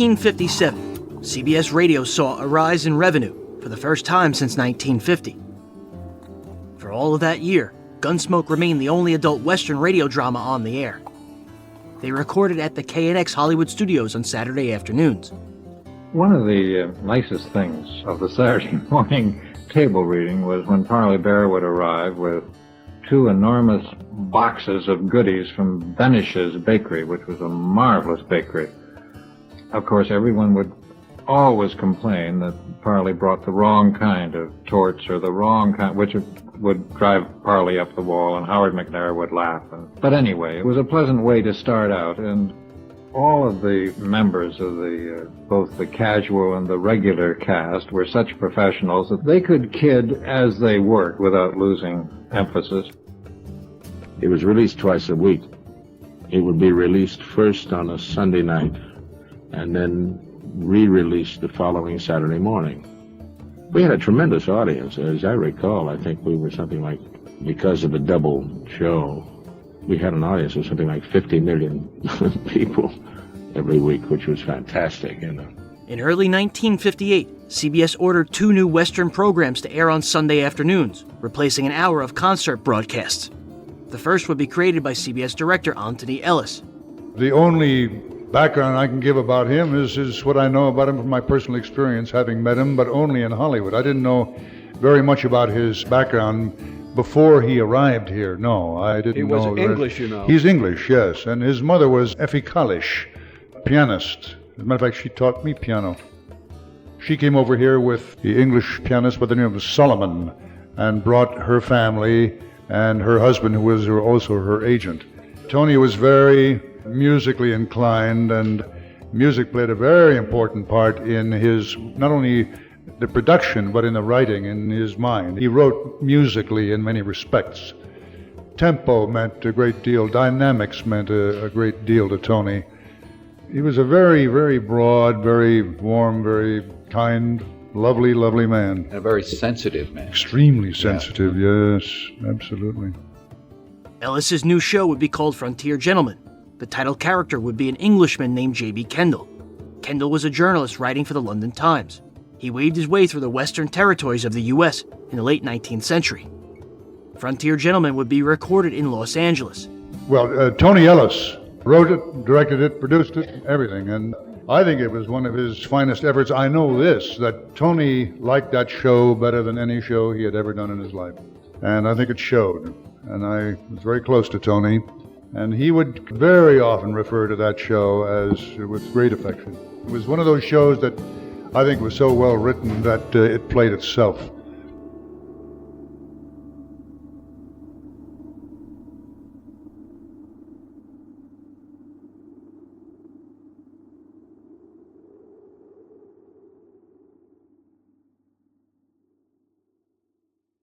1957, CBS Radio saw a rise in revenue for the first time since 1950. For all of that year, Gunsmoke remained the only adult Western radio drama on the air. They recorded at the KNX Hollywood Studios on Saturday afternoons. One of the nicest things of the Saturday morning table reading was when Parley Bear would arrive with 2 enormous boxes of goodies from Benish's Bakery, which was a marvelous bakery. Of course, everyone would always complain that Parley brought the wrong kind of torts or the wrong kind, which would drive Parley up the wall, and Howard McNair would laugh. But anyway, it was a pleasant way to start out, and all of the members of both the casual and the regular cast were such professionals that they could kid as they worked without losing emphasis. It was released twice a week. It would be released first on a Sunday night and then re-released the following Saturday morning. We had a tremendous audience. As I recall, I think we were something like, because of the double show, we had an audience of something like 50 million people every week, which was fantastic. In early 1958, CBS ordered 2 new Western programs to air on Sunday afternoons, replacing an hour of concert broadcasts. The first would be created by CBS director Antony Ellis. The only background I can give about him is what I know about him from my personal experience, having met him, but only in Hollywood. I didn't know very much about his background before he arrived here. No, I didn't know. He was English, you know. He's English, yes. And his mother was Effie Kalish, pianist. As a matter of fact, she taught me piano. She came over here with the English pianist by the name of Solomon and brought her family and her husband, who was also her agent. Tony was very musically inclined, and music played a very important part in his, not only the production, but in the writing, in his mind. He wrote musically in many respects. Tempo meant a great deal. Dynamics meant a great deal to Tony. He was a very, very broad, very warm, very kind, lovely, lovely man. And a very sensitive man. Extremely sensitive, yes, absolutely. Ellis's new show would be called Frontier Gentleman. The title character would be an Englishman named J.B. Kendall. Kendall was a journalist writing for the London Times. He waved his way through the western territories of the U.S. in the late 19th century. Frontier Gentleman would be recorded in Los Angeles. Well, Tony Ellis wrote it, directed it, produced it, everything, and I think it was one of his finest efforts. I know this, that Tony liked that show better than any show he had ever done in his life, and I think it showed. And I was very close to Tony, and he would very often refer to that show as with great affection. It was one of those shows that I think was so well written that it played itself.